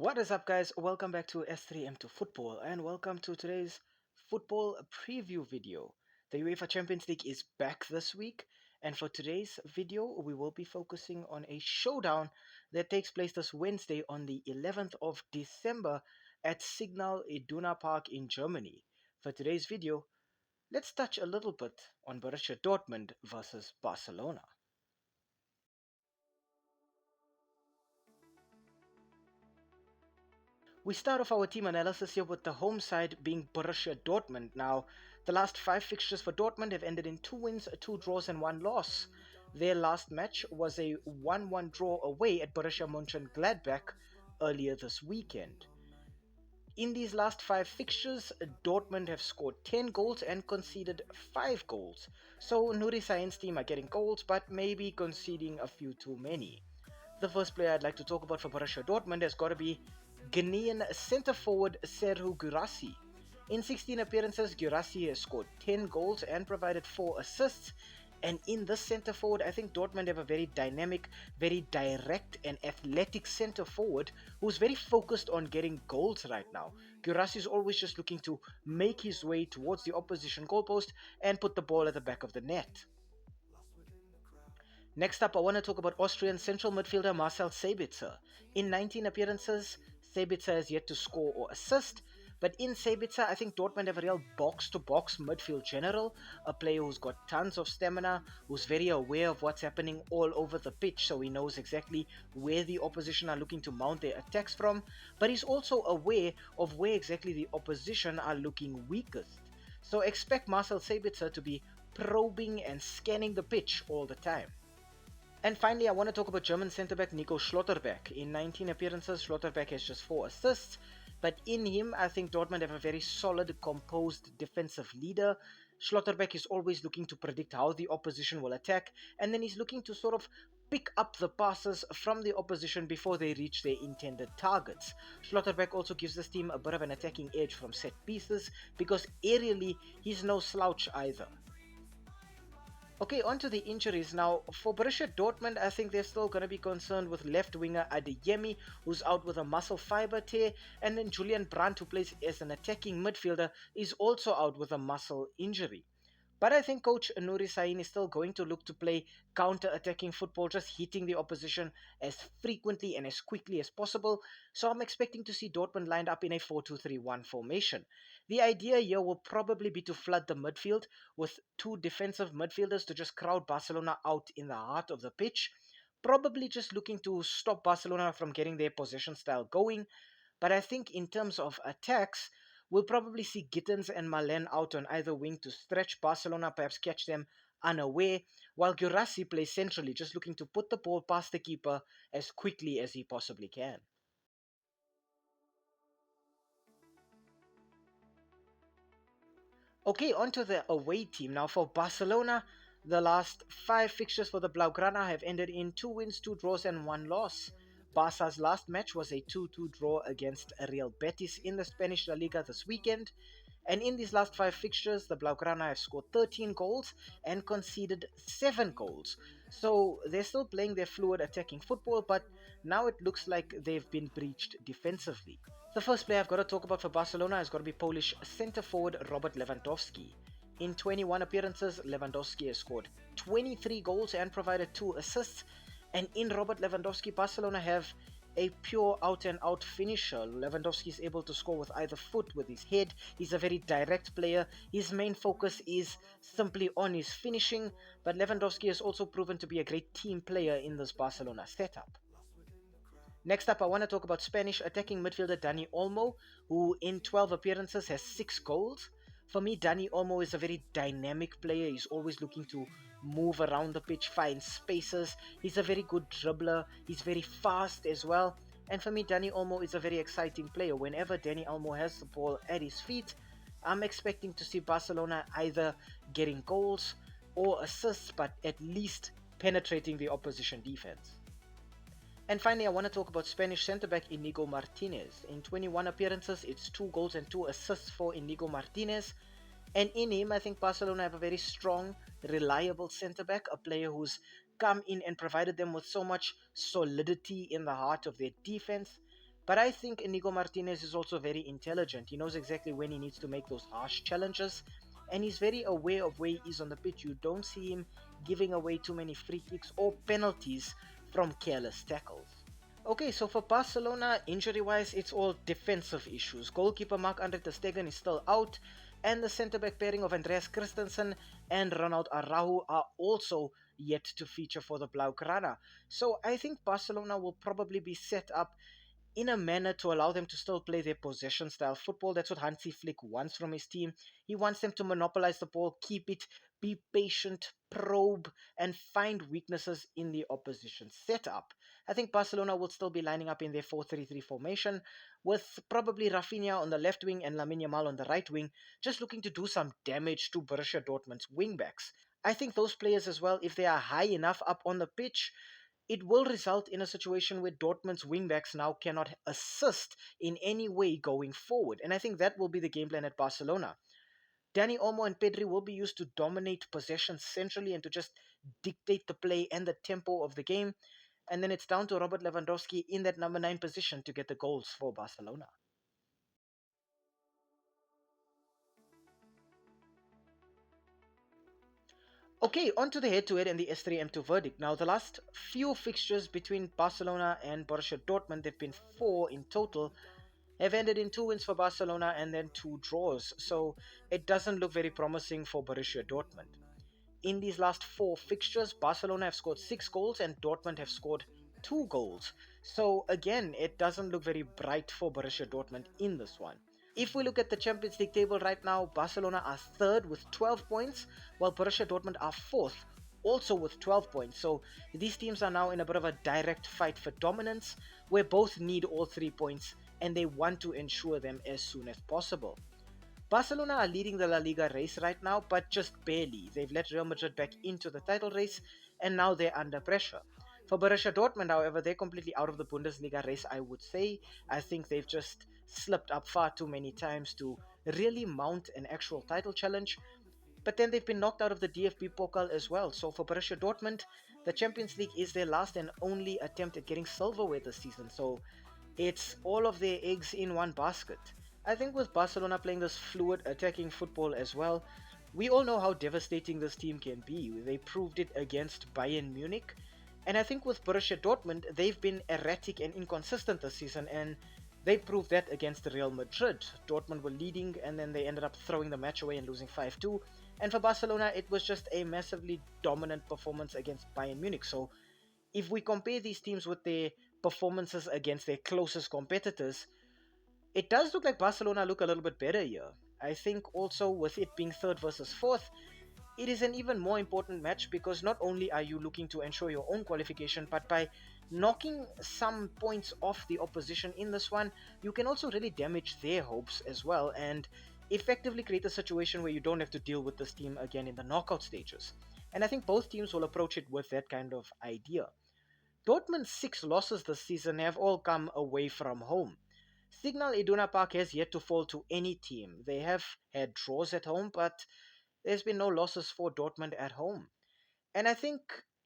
What is up, guys? Welcome back to S3M2 Football and welcome to today's football preview video. The UEFA Champions League is back this week, and for today's video, we will be focusing on a showdown that takes place this Wednesday on the 11th of December at Signal Iduna Park in Germany. For today's video, let's touch a little bit on Borussia Dortmund versus Barcelona. We start off our team analysis here with the home side being Borussia Dortmund. Now, the last 5 fixtures for Dortmund have ended in 2 wins, 2 draws, and 1 loss. Their last match was a 1-1 draw away at Borussia Mönchengladbach earlier this weekend. In these last 5 fixtures, Dortmund have scored 10 goals and conceded 5 goals. So Nuri Sahin's team are getting goals, but maybe conceding a few too many. The first player I'd like to talk about for Borussia Dortmund has got to be Ghanaian centre forward Serhou Guirassy. In 16 appearances, Guirassy has scored 10 goals and provided 4 assists. And in this centre forward, I think Dortmund have a very dynamic, very direct and athletic centre forward who's very focused on getting goals right now. Guirassy is always just looking to make his way towards the opposition goalpost and put the ball at the back of the net. Next up, I want to talk about Austrian central midfielder Marcel Sabitzer. In 19 appearances, Sabitzer has yet to score or assist, but in Sabitzer, I think Dortmund have a real box-to-box midfield general, a player who's got tons of stamina, who's very aware of what's happening all over the pitch, so he knows exactly where the opposition are looking to mount their attacks from, but he's also aware of where exactly the opposition are looking weakest. So expect Marcel Sabitzer to be probing and scanning the pitch all the time. And finally, I want to talk about German centre-back Nico Schlotterbeck. In 19 appearances, Schlotterbeck has just 4 assists, but in him, I think Dortmund have a very solid, composed defensive leader. Schlotterbeck is always looking to predict how the opposition will attack, and then he's looking to sort of pick up the passes from the opposition before they reach their intended targets. Schlotterbeck also gives this team a bit of an attacking edge from set pieces, because aerially, he's no slouch either. Okay, on to the injuries now. For Borussia Dortmund, I think they're still going to be concerned with left winger Adeyemi, who's out with a muscle fiber tear, and then Julian Brandt, who plays as an attacking midfielder, is also out with a muscle injury. But I think coach Nuri Sahin is still going to look to play counter-attacking football, just hitting the opposition as frequently and as quickly as possible. So I'm expecting to see Dortmund lined up in a 4-2-3-1 formation. The idea here will probably be to flood the midfield with 2 defensive midfielders to just crowd Barcelona out in the heart of the pitch. Probably just looking to stop Barcelona from getting their possession style going. But I think in terms of attacks, we'll probably see Gittens and Malen out on either wing to stretch Barcelona, perhaps catch them unaware, while Guirassy plays centrally, just looking to put the ball past the keeper as quickly as he possibly can. Okay, on to the away team. Now for Barcelona, the last 5 fixtures for the Blaugrana have ended in 2 wins, 2 draws, and 1 loss. Barca's last match was a 2-2 draw against Real Betis in the Spanish La Liga this weekend. And in these last 5 fixtures, the Blaugrana have scored 13 goals and conceded 7 goals. So they're still playing their fluid attacking football, but now it looks like they've been breached defensively. The first player I've got to talk about for Barcelona has got to be Polish centre forward Robert Lewandowski. In 21 appearances, Lewandowski has scored 23 goals and provided 2 assists. And in Robert Lewandowski, Barcelona have a pure out-and-out finisher. Lewandowski is able to score with either foot, with his head. He's a very direct player. His main focus is simply on his finishing, but Lewandowski has also proven to be a great team player in this Barcelona setup. Next up, I want to talk about Spanish attacking midfielder Dani Olmo, who in 12 appearances has 6 goals. For me, Dani Olmo is a very dynamic player. He's always looking to move around the pitch, find spaces. He's a very good dribbler. He's very fast as well. And for me, Dani Olmo is a very exciting player. Whenever Dani Olmo has the ball at his feet, I'm expecting to see Barcelona either getting goals or assists, but at least penetrating the opposition defense. And finally, I want to talk about Spanish centre-back Inigo Martinez. In 21 appearances, it's 2 goals and 2 assists for Inigo Martinez. And in him, I think Barcelona have a very strong, reliable centre-back, a player who's come in and provided them with so much solidity in the heart of their defense. But I think Inigo Martinez is also very intelligent. He knows exactly when he needs to make those harsh challenges, and he's very aware of where he is on the pitch. You don't see him giving away too many free kicks or penalties from careless tackles. Okay, so for Barcelona, injury-wise, it's all defensive issues. Goalkeeper Marc-Andre ter Stegen is still out, and the centre-back pairing of Andreas Christensen and Ronald Araujo are also yet to feature for the Blaugrana. So I think Barcelona will probably be set up in a manner to allow them to still play their possession style football. That's what Hansi Flick wants from his team. He wants them to monopolize the ball, keep it, be patient, probe, and find weaknesses in the opposition setup. I think Barcelona will still be lining up in their 4-3-3 formation, with probably Rafinha on the left wing and Lamine Yamal on the right wing, just looking to do some damage to Borussia Dortmund's wingbacks. I think those players as well, if they are high enough up on the pitch, it will result in a situation where Dortmund's wingbacks now cannot assist in any way going forward. And I think that will be the game plan at Barcelona. Dani Olmo and Pedri will be used to dominate possession centrally and to just dictate the play and the tempo of the game. And then it's down to Robert Lewandowski in that number 9 position to get the goals for Barcelona. Okay, on to the head-to-head and the S3M2 Verdict. Now, the last few fixtures between Barcelona and Borussia Dortmund, they've been 4 in total, have ended in 2 wins for Barcelona and then 2 draws. So it doesn't look very promising for Borussia Dortmund. In these last 4 fixtures, Barcelona have scored 6 goals and Dortmund have scored 2 goals. So again, it doesn't look very bright for Borussia Dortmund in this one. If we look at the Champions League table right now, Barcelona are third with 12 points, while Borussia Dortmund are fourth, also with 12 points. So these teams are now in a bit of a direct fight for dominance, where both need all 3 points and they want to ensure them as soon as possible. Barcelona are leading the La Liga race right now, but just barely. They've let Real Madrid back into the title race, and now they're under pressure. For Borussia Dortmund, however, they're completely out of the Bundesliga race, I would say. I think they've just slipped up far too many times to really mount an actual title challenge. But then they've been knocked out of the DFB Pokal as well. So for Borussia Dortmund, the Champions League is their last and only attempt at getting silverware this season. So it's all of their eggs in one basket. I think with Barcelona playing this fluid attacking football as well, we all know how devastating this team can be. They proved it against Bayern Munich. And I think with Borussia Dortmund, they've been erratic and inconsistent this season, and they proved that against Real Madrid. Dortmund were leading, and then they ended up throwing the match away and losing 5-2. And for Barcelona, it was just a massively dominant performance against Bayern Munich. So if we compare these teams with their performances against their closest competitors, it does look like Barcelona look a little bit better here. I think also with it being third versus fourth, it is an even more important match because not only are you looking to ensure your own qualification, but by knocking some points off the opposition in this one, you can also really damage their hopes as well and effectively create a situation where you don't have to deal with this team again in the knockout stages. And I think both teams will approach it with that kind of idea. Dortmund's 6 losses this season have all come away from home. Signal Iduna Park has yet to fall to any team. They have had draws at home, but there's been no losses for Dortmund at home. And I think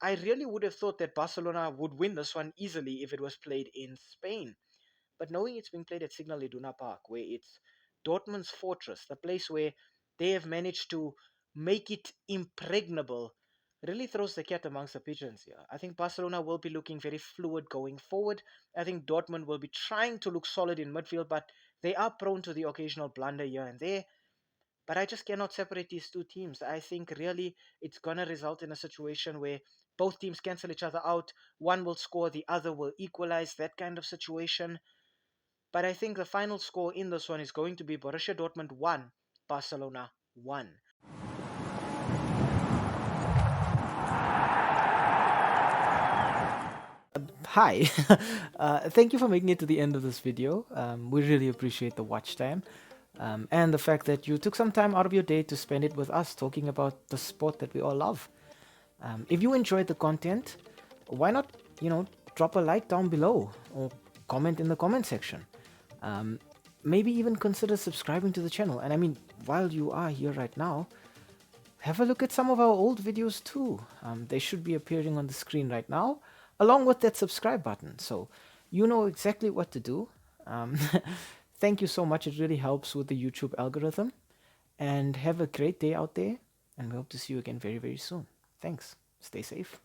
I really would have thought that Barcelona would win this one easily if it was played in Spain. But knowing it's being played at Signal Iduna Park, where it's Dortmund's fortress, the place where they have managed to make it impregnable, really throws the cat amongst the pigeons here. I think Barcelona will be looking very fluid going forward. I think Dortmund will be trying to look solid in midfield, but they are prone to the occasional blunder here and there. But I just cannot separate these two teams. I think really it's going to result in a situation where both teams cancel each other out. One will score, the other will equalize, that kind of situation. But I think the final score in this one is going to be Borussia Dortmund 1, Barcelona 1. Hi, thank you for making it to the end of this video. We really appreciate the watch time. And the fact that you took some time out of your day to spend it with us talking about the sport that we all love. If you enjoyed the content, why not, drop a like down below or comment in the comment section. Maybe even consider subscribing to the channel. And I mean, while you are here right now, have a look at some of our old videos too. They should be appearing on the screen right now, along with that subscribe button. So you know exactly what to do. Thank you so much. It really helps with the YouTube algorithm. And have a great day out there. And we hope to see you again very, very soon. Thanks. Stay safe.